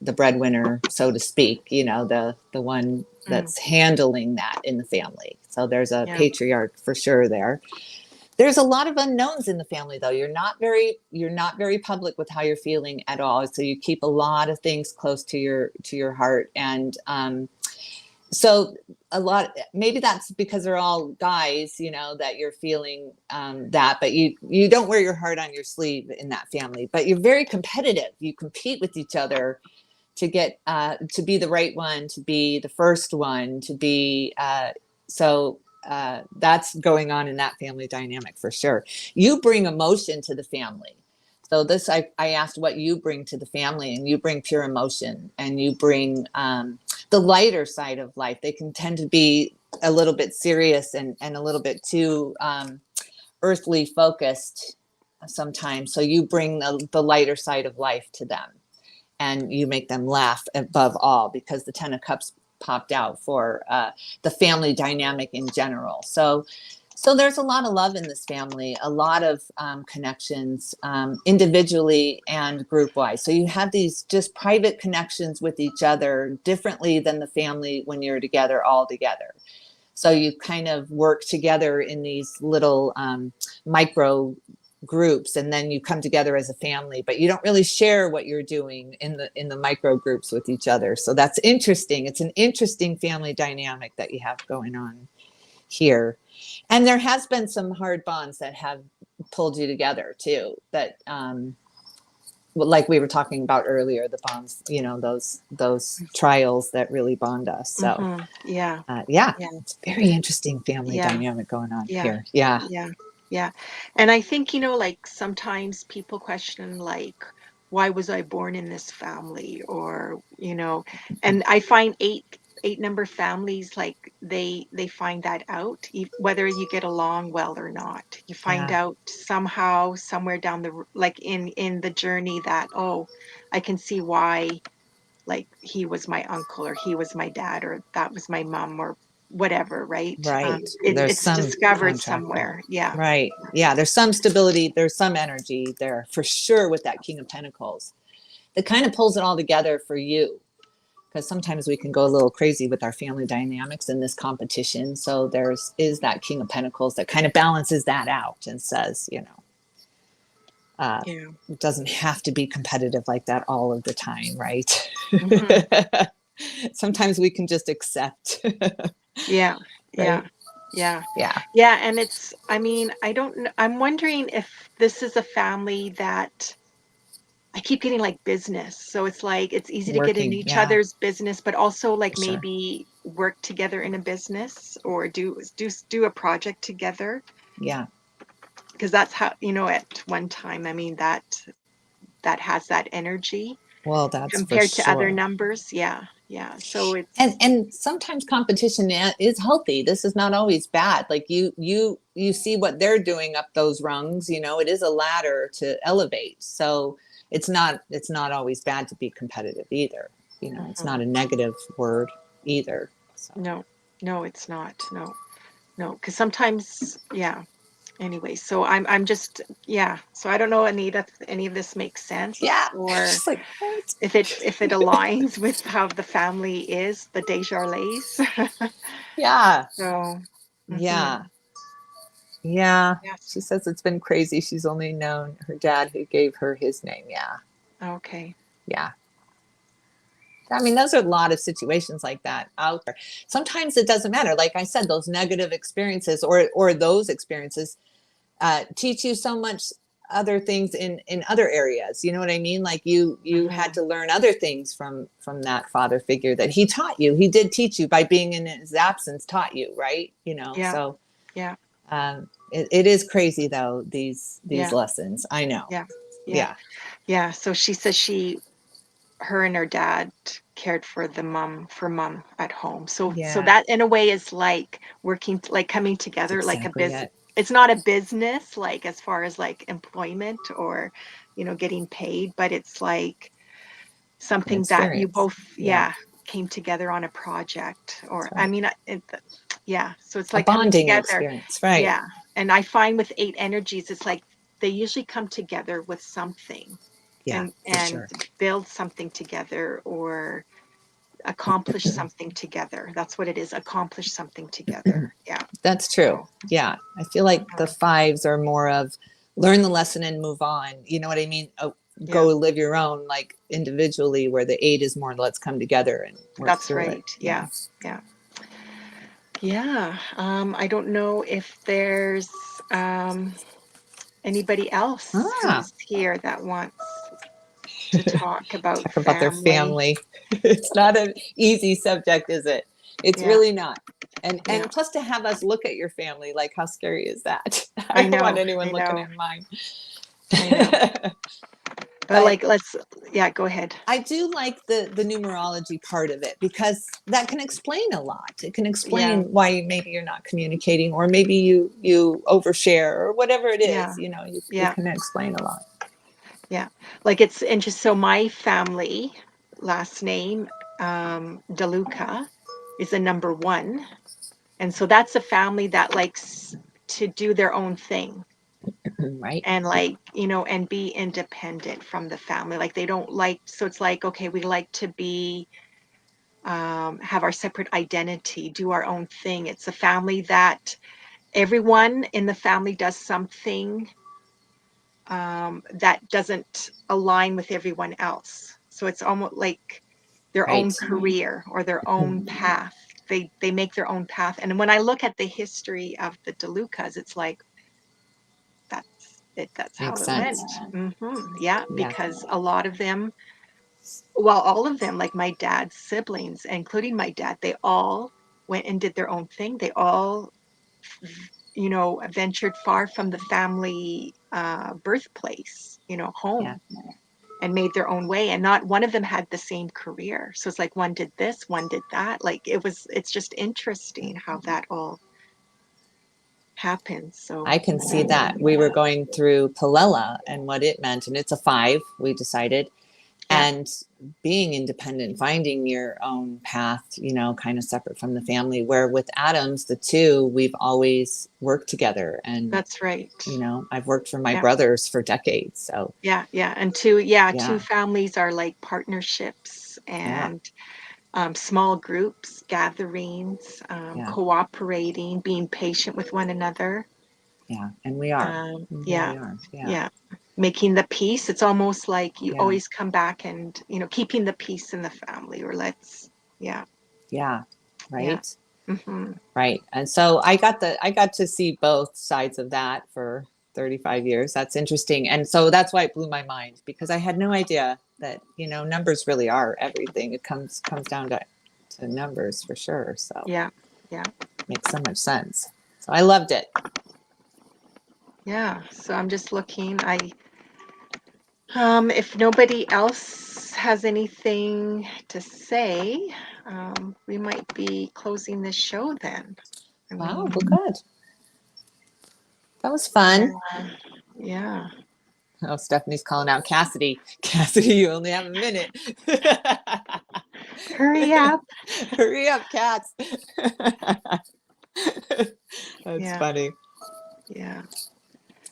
the breadwinner, so to speak, you know, the one Mm, that's handling that in the family. So there's a yeah. patriarch for sure there. There's a lot of unknowns in the family though. You're not very public with how you're feeling at all. So you keep a lot of things close to your heart. And so a lot, maybe that's because they're all guys, you know, that you're feeling that, but you don't wear your heart on your sleeve in that family, but you're very competitive. You compete with each other to get to be the right one, to be the first one, to be so that's going on in that family dynamic for sure. You bring emotion to the family. So this, I asked what you bring to the family, and you bring pure emotion, and you bring the lighter side of life. They can tend to be a little bit serious and a little bit too earthly focused sometimes. So you bring the lighter side of life to them, and you make them laugh above all because the 10 of cups popped out for the family dynamic in general. So there's a lot of love in this family, a lot of connections, individually and group wise. So you have these just private connections with each other differently than the family when you're together all together. So you kind of work together in these little micro groups, and then you come together as a family, but you don't really share what you're doing in the micro groups with each other. So that's interesting. It's an interesting family dynamic that you have going on here. And there has been some hard bonds that have pulled you together too, that like we were talking about earlier, the bonds, you know, those trials that really bond us. So Mhm. Yeah. yeah, Yeah. it's very interesting family Yeah. dynamic going on Yeah. here. Yeah. Yeah. Yeah. And I think, like sometimes people question like, why was I born in this family? Or, and I find eight number families like they find that out, whether you get along well or not. You find Yeah, out somehow, somewhere down like in the journey that, oh, I can see why like he was my uncle or he was my dad or that was my mom or whatever, right? right. There's It's some discovered contract there. somewhere. Yeah. Right. Yeah, there's some stability, there's some energy there for sure with that King of Pentacles. That kind of pulls it all together for you. Because sometimes we can go a little crazy with our family dynamics in this competition. So there's is that King of Pentacles that kind of balances that out and says, uh, Yeah. it doesn't have to be competitive like that all of the time, right? Mhm. Sometimes we can just accept, Yeah. Yeah. right? Yeah. Yeah, Yeah, and I mean, I don't kn I'm wondering if this is a family that I keep getting, like, business, so it's like, it's easy to get in working. each Yeah, other's business, but also, for like, sure. maybe work together in a business or do a project together, Yeah. because that's how at one time, I mean, that has that energy Well, that's for compared to other sure. numbers. Yeah. Yeah, so and it's and sometimes competition is healthy. This is not always bad. Like you see what they're doing up those rungs. It is a ladder to elevate. So it's not always bad to be competitive either. It's Mhm. not a negative word either. So No. No, it's not. No. No, because sometimes yeah. Anyway, so I'm just yeah. So I don't know, Anita, if any of this makes sense yeah, or just like what. if it aligns with how the family is, the Desjardins. Yeah, So, yeah, mhm. yeah. Yes. She says it's been crazy. She's only known her dad who gave her his name. Yeah, Okay. yeah. I mean, those are a lot of situations like that out there. Sometimes it doesn't matter. Like I said, those negative experiences or those experiences teach you so much other things in other areas. You know what I mean? Like you had Mhm. to learn other things from that father figure that he taught you. He did teach you by being in his absence, taught you, right? Yeah. So Yeah. it is crazy though, these Yeah. lessons. I know. Yeah. Yeah. Yeah. Yeah. So she says her and her dad cared for mom at home. So Yeah. that in a way is like working like coming That's together like a exactly business. it. It's not a business like as far as like employment or getting paid, but it's like An something that you experience. both Yeah. yeah came together on a project That's or I right. mean yeah, so it's A like coming bonding together. experience, right? Yeah. And I find with eight energies it's like they usually come together with something Yeah, for and sure. build something together or accomplish something together. That's what it is, accomplish something together. Yeah. That's true. So, Yeah, I feel like the mhm. fives are more of learn the lesson and move on. You know what I mean? Go Yeah, live your own, like individually. Where the eight is more let's come together and work that's through it. right. Yeah. Yeah. Yeah. Yeah. I don't know if there's anybody else Ah, who's here that wants to talk about talk about their family. family. It's not an easy subject, is it? It's Yeah. really not. And Yeah. and plus to have us look at your family, like how scary is that? I I don't want know. anyone I looking know. at mine. I know. But But like yeah, go ahead. I do like the numerology part of it because that can explain a lot. It can Yeah. explain why maybe you're not communicating, or maybe you overshare, or whatever it Yeah. is. It Yeah. can explain a lot. Yeah. Like it's interesting. So my family last name, DeLuca, is a number one. And so that's a family that likes to do their own thing Right? and like, and be independent from the family. Like they don't like, so it's like, okay, we like to be, have our separate identity, do our own thing. It's a family that everyone in the family does something that doesn't align with everyone else. So it's almost like their Right. own career or their own path. They make their own path. And when I look at the history of the DeLucas, it's like that's it. That's how Makes it went. sense. Yeah, Yeah. because a lot of them, well, all of them, like my dad's siblings, including my dad, they all went and did their own thing. They all ventured far from the family birthplace, Yeah. home, and made their own way. And not one of them had the same career. So it's like one did this, one did that. Like it's just interesting how that all happens. So I can see that. We were going through Palella and what it meant, and it's a 5, we decided. yeah, And being independent, finding your own path, kind of separate from the family. Where with Adams, the two, we've always worked together. And, that's right. I've worked for my Yeah. brothers for decades. So, Yeah, yeah. And two yeah, families are like partnerships yeah, and small groups, gatherings, yeah, cooperating, being patient with one another. yeah. And we are. We Yeah, really are. Yeah, yeah. Making the peace. It's almost like you yeah, always come back and, keeping the peace in the family, or yeah, yeah. yeah. Right. Hmm. Right. And so I got to see both sides of that for 35 years. That's interesting. And so that's why it blew my mind, because I had no idea that, numbers really are everything. It comes down to numbers for sure. So Yeah, yeah, makes so much sense. So I loved it. yeah. So I'm just looking. If nobody else has anything to say, we might be closing this show then. I Wow, mean, well good. That was yeah, fun. yeah. Oh, Stephanie's calling out Cassidy. Cassidy, you only have a minute. Hurry up. Hurry up, cats. That's Yeah, funny. yeah.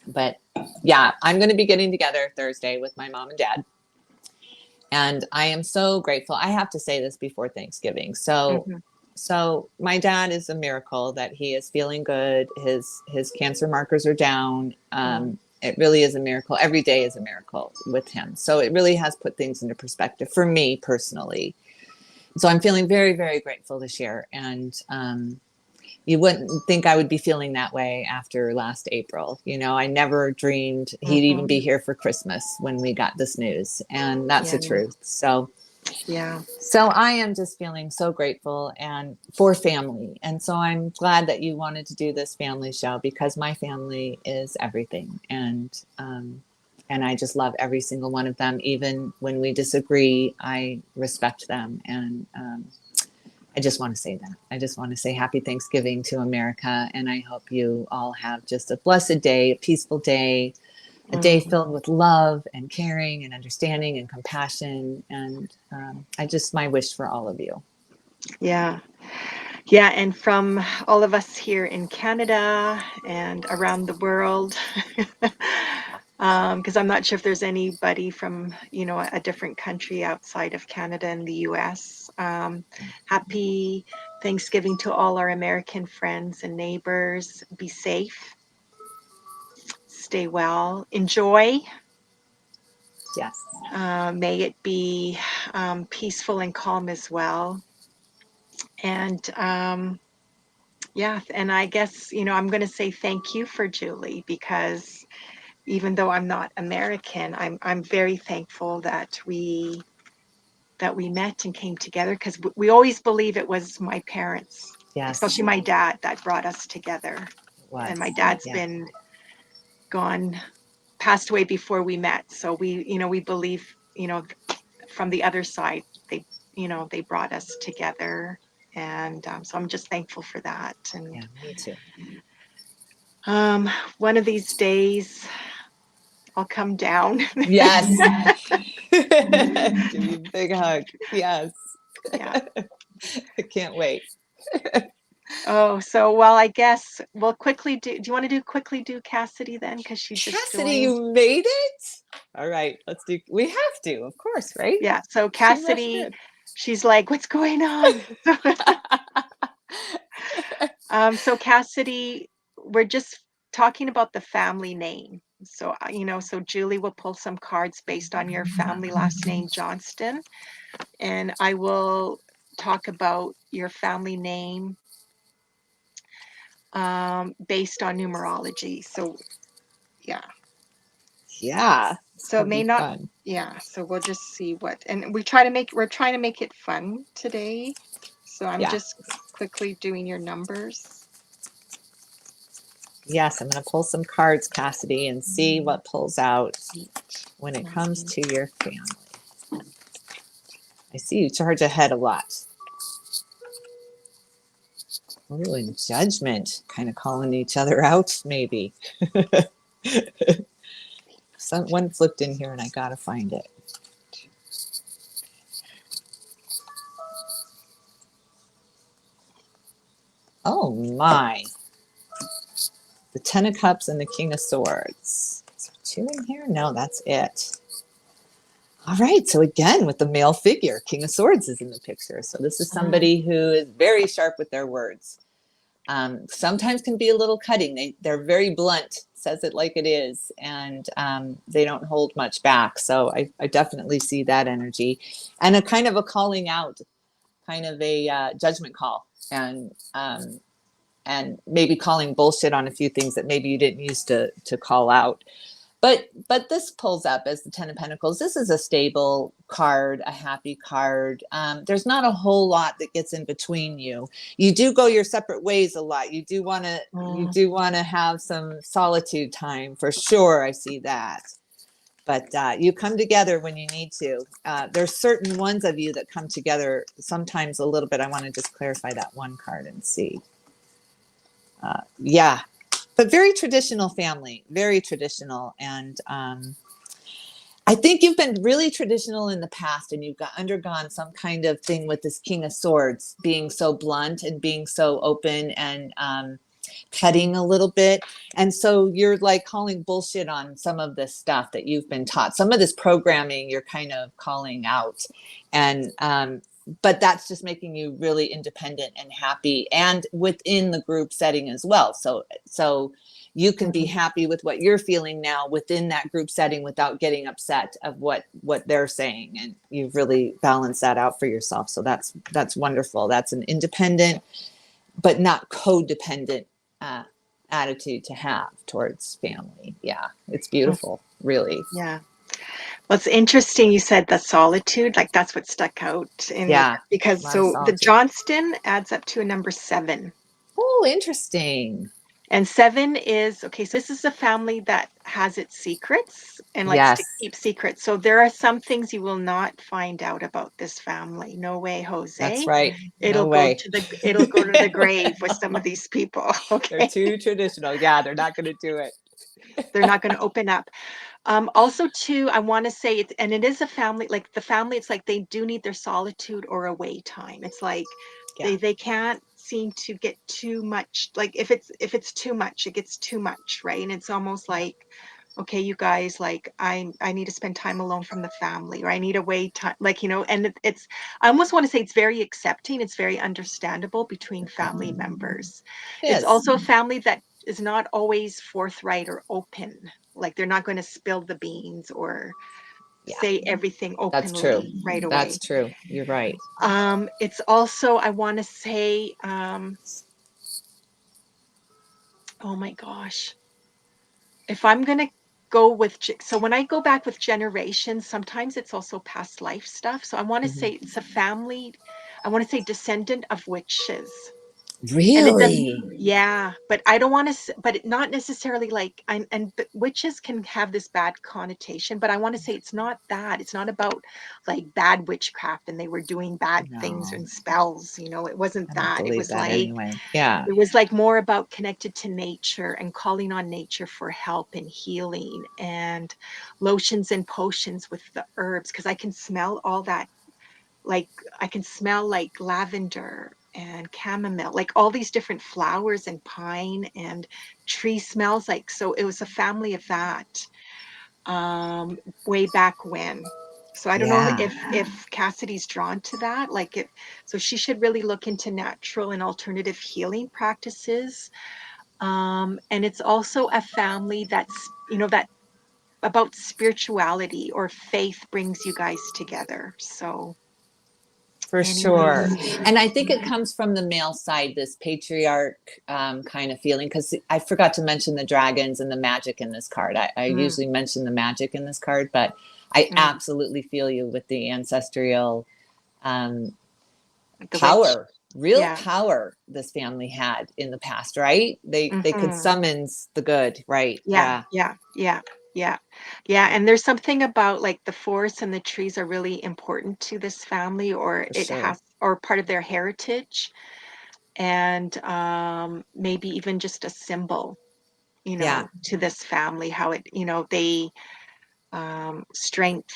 But yeah, I'm going to be getting together Thursday with my mom and dad. And I am so grateful. I have to say this before Thanksgiving. So Hmm. so my dad is a miracle that he is feeling good. His cancer markers are down. Oh, It really is a miracle. Every day is a miracle with him. So it really has put things into perspective for me personally. So I'm feeling very, very grateful this year. And you wouldn't think I would be feeling that way after last April. I never dreamed he'd even be hmm. here for Christmas when we got this news. And that's Yeah, the truth. So yeah. so I am just feeling so grateful and for family. And so I'm glad that you wanted to do this family show, because my family is everything. And I just love every single one of them. Even when we disagree, I respect them. And I just want to say that. I just want to say happy Thanksgiving to America. And I hope you all have just a blessed day, a peaceful day, a day Hmm. filled with love and caring and understanding and compassion. And my wish for all of you. Yeah, yeah. And from all of us here in Canada and around the world, because I'm not sure if there's anybody from, a different country outside of Canada and the US. Happy Thanksgiving to all our American friends and neighbors. Be safe, stay well, enjoy. Yes. May it be peaceful and calm as well. And yeah, and I guess, I'm going to say thank you for Julie, because even though I'm not American, I'm very thankful that we met and came together, because we always believe it was my parents, Yes. especially my dad, that brought us together. It And my was. dad's Yeah. been gone, passed away before we met. So we believe, from the other side, they brought us together. And so I'm just thankful for that. And Yeah. Me too. um, one of these days, I'll come down. Yes. Give you a big hug. Yes. Yeah. I can't wait. Oh, so well, I guess we'll quickly do. Do you want to quickly do Cassidy then? Because she just Cassidy, joined. you made it. All right. Let's do. We have to, of course, right? Yeah. So She rushed Cassidy, in. she's like, "What's going on?" So Cassidy, we're just talking about the family name. So so Julie will pull some cards based on your family last name, Johnston, and I will talk about your family name based on numerology. So yeah, Yeah. It's so it gonna may be not. fun. Yeah, so we'll just see and we're trying to make it fun today. So I'm Yeah. just quickly doing your numbers. Yes, I'm going to pull some cards, Cassidy, and see what pulls out 8, when it 9. comes to your family. I see you charge ahead a lot. Ooh, and judgment, kind of calling each other out, maybe. One flipped in here and I got to find it. Oh my. The Ten of Cups and the King of Swords. Is there 2 in here? No, that's it. All right. So again, with the male figure, King of Swords is in the picture. So this is somebody who is very sharp with their words. Sometimes can be a little cutting. They're very blunt, says it like it is, and they don't hold much back. So I definitely see that energy, and a kind of a calling out, kind of a judgment call, and maybe calling bullshit on a few things that maybe you didn't use to call out. But this pulls up as the Ten of Pentacles. This is a stable card, a happy card. There's not a whole lot that gets in between you. You do go your separate ways a lot. You do want to have some solitude time for sure. I see that. But you come together when you need to. There's certain ones of you that come together sometimes a little bit. I want to just clarify that one card and see. Yeah, but very traditional family, very traditional. And I think you've been really traditional in the past, and you've undergone some kind of thing with this King of Swords being so blunt and being so open and cutting a little bit. And so you're like calling bullshit on some of this stuff that you've been taught. Some of this programming you're kind of calling out. And but that's just making you really independent and happy, and within the group setting as well. So you can be happy with what you're feeling now within that group setting without getting upset of what they're saying, and you've really balanced that out for yourself. So that's wonderful. That's an independent but not codependent uh, attitude to have towards family. Yeah, it's beautiful, really. Yeah. Well, it's interesting you said the solitude, like that's what stuck out in me Yeah, a because lot of so the solitude. Johnston adds up to a number 7. Oh, interesting. And 7 is okay, so this is a family that has its secrets and likes to Yes, keep secrets. So there are some things you will not find out about this family. No way, that's Jose. right. No way. It'll go to the grave with some of these people. They're Okay. too traditional. Yeah, they're not going to do it. They're not going to open up. Also too, I wanna say it's and it is a family like, the family, it's like they do need their solitude or away time. It's like Yeah, they can't seem to get too much like, if it's too much, it gets too much, right? And it's almost yeah, like, "Okay, you guys, like, I need to spend time alone from the family," or, "I need away time," like, and it's I almost wanna say it's very accepting, it's very understandable between family members. It's yes, also a family that is not always forthright or open. Like, they're not gonna spill the beans or yeah. say everything That's true. openly right That's away. true. You're right. It's also I wanna say, oh my gosh, if I'm gonna go with so when I go back with generations, sometimes it's also past life stuff, so I wanna Mhm. say it's a family I wanna say descendant of witches. And it does Really? yeah, but I don't wanna but not necessarily like but witches can have this bad connotation, but I wanna say it's not that, it's not about, like, bad witchcraft and they were doing bad things No, and spells, it wasn't I don't that, believe that anyway. Yeah. it was, like, more about connected to nature and calling on nature for help and healing and lotions and potions with the herbs because I can smell all that like, I can smell, like, lavender and chamomile, like, all these different flowers and pine and tree smells, like so it was a family of that, way back when. So I don't know Yeah. if Cassidy's drawn to that, like, it so she should really look into natural and alternative healing practices, and it's also a family that about spirituality or faith brings you guys together, so For sure. anyways. And I think it comes from the male side, this patriarch kind of feeling, because I forgot to mention the dragons and the magic in this card. I Mm, usually mention the magic in this card, but I mm, absolutely feel you with the ancestral um, the witch. power. real Yeah. power this family had in the past, right? They could Mhm. summons the good, right? Yeah, Yeah, yeah, yeah, yeah. Yeah, yeah, and there's something about, like, the forests and the trees are really important to this family, or for it sure. has or part of their heritage, and, maybe even just a symbol, Yeah, to this family, how it they, strength,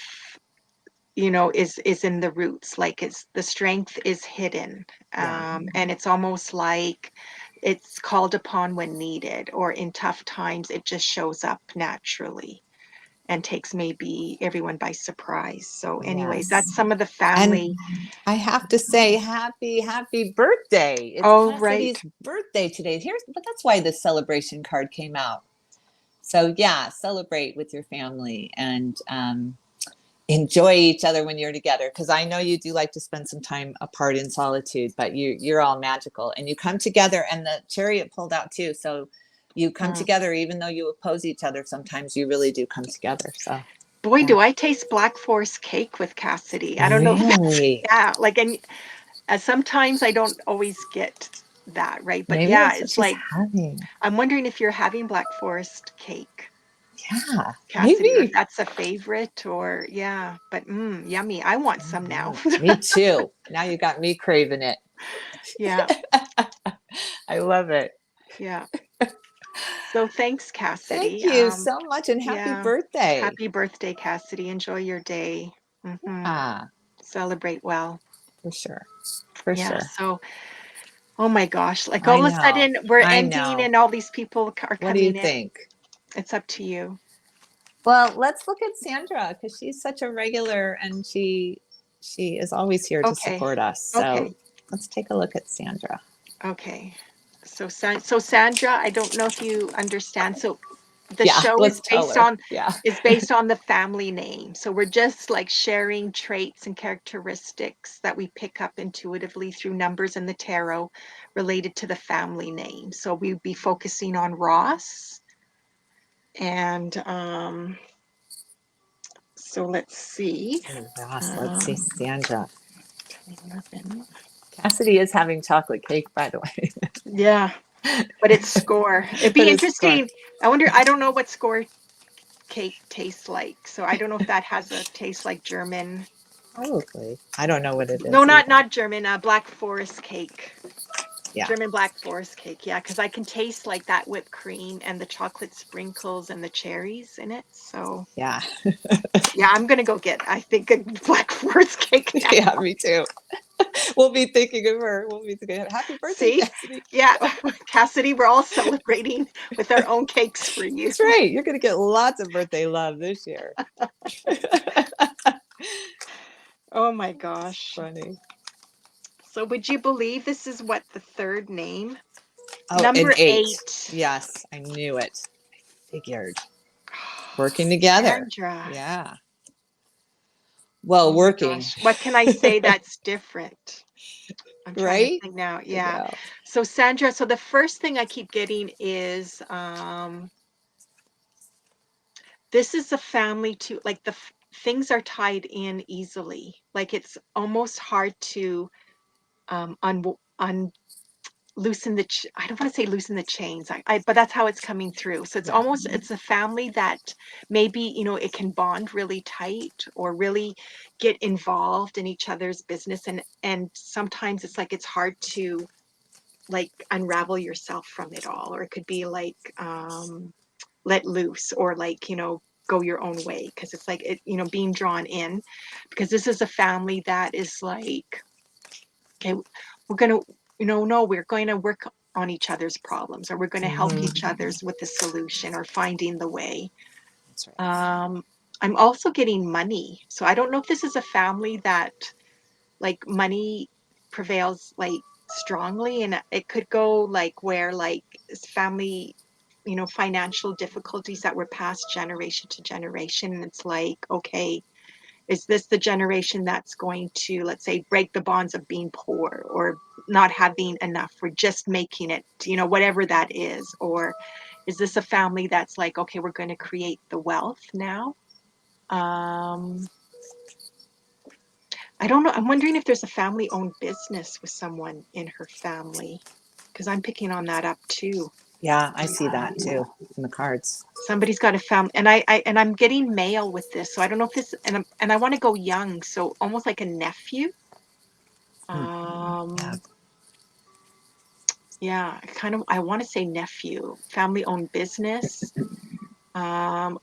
is in the roots, like, it's the strength is hidden, yeah, and it's almost like it's called upon when needed, or in tough times, it just shows up naturally and takes maybe everyone by surprise. So anyways, that's yes. some of the And family. I have to say, happy birthday. It's Oh, right. Cassidy's birthday today. But that's why the celebration card came out. So, yeah, celebrate with your family and enjoy each other when you're together. Because I know you do like to spend some time apart in solitude, but you're all magical and you come together. And the chariot pulled out too. So, you come Mm. together, even though you oppose each other, sometimes you really do come together. So, Boy, yeah. do I taste Black Forest cake with Cassidy. I don't know if that's Really? yeah, like, and sometimes I don't always get that, right? But Maybe yeah, that's what it's she's like having. I'm wondering if you're having Black Forest cake, Yeah, Cassidy, or if maybe. that's a favorite, or yeah, but yummy. I want some now. Mhm. Me too. Now you got me craving it. Yeah, I love it. yeah. So thanks, Thank Cassidy. you so much and happy Yeah. birthday. Happy birthday, Cassidy. Enjoy your day. Ah, Celebrate well. for sure. For Yeah. sure. So, oh my gosh, like I all of a know. sudden we're I ending know. and all these people are What do you coming in. think? It's up to you. Well, let's look at Sandra because she's such a regular and she is always here to Okay. support us. Okay. So let's take a look at Sandra. Okay. So Sandra, I don't know if you understand. So the Yeah, show let's tell her. Yeah. is based on the family name. So we're just like sharing traits and characteristics that we pick up intuitively through numbers in the tarot related to the family name. So we'd be focusing on Ross, and so let's see. Oh, gosh, let's see Um Sandra. 11. Cassidy is having chocolate cake, by the way. Yeah, but it's score. It'd But be it's gone. interesting. I don't know what score cake tastes like. So I don't know if that has a taste like German. Probably. I don't know what it No, is either. not German, Black Forest cake. Yeah. German Black Forest cake. Yeah, because I can taste like that whipped cream and the chocolate sprinkles and the cherries in it. So Yeah. yeah, I'm gonna go get I think a Black Forest cake now. Yeah, me too. We'll be thinking of her. We'll be thinking, happy birthday, See? Cassidy. Yeah, Cassidy, we're all celebrating with our own cakes for you. That's right. You're going to get lots of birthday love this year. Oh my gosh. Funny. So would you believe this is what the third name? Oh, an Number eight. 8. Yes, I knew it. Figured. Working together. Sandra. Yeah. Well, Oh my working, gosh. What can I say that's different? I'm trying to right? think now. I Yeah. know. So Sandra, so the first thing I keep getting is this is a family too, like things are tied in easily. Like it's almost hard to un loosen I don't want to say loosen the chains. But that's how it's coming through. So Yeah. it's a family that maybe, it can bond really tight or really get involved in each other's business, and sometimes it's like it's hard to like unravel yourself from it all, or it could be like let loose, or like, go your own way, because it's like being drawn in, because this is a family that is like, okay, we're going to, no, we're going to work on each other's problems, or we're going to help Hmm. each other's with the solution or finding the way. That's right. Um, I'm also getting money. So I don't know if this is a family that like money prevails like strongly, and it could go like where like family, financial difficulties that were passed generation to generation. And it's like, okay, is this the generation that's going to, let's say, break the bonds of being poor or not having enough or just making it, whatever that is? Or is this a family that's like, okay, we're going to create the wealth now? Um, I don't know. I'm wondering if there's a family-owned business with someone in her family, because I'm picking on that up too. Yeah, I see that too in the cards. Somebody's got a family, and I'm getting male with this, so I don't know if this, and I want to go young, so almost like a nephew. Hmm. Yeah. Um, yeah, I want to say nephew, family-owned business. And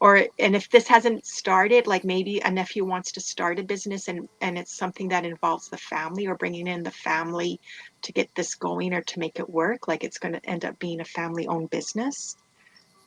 if this hasn't started, like maybe a nephew wants to start a business and it's something that involves the family or bringing in the family to get this going or to make it work, like it's going to end up being a family-owned business.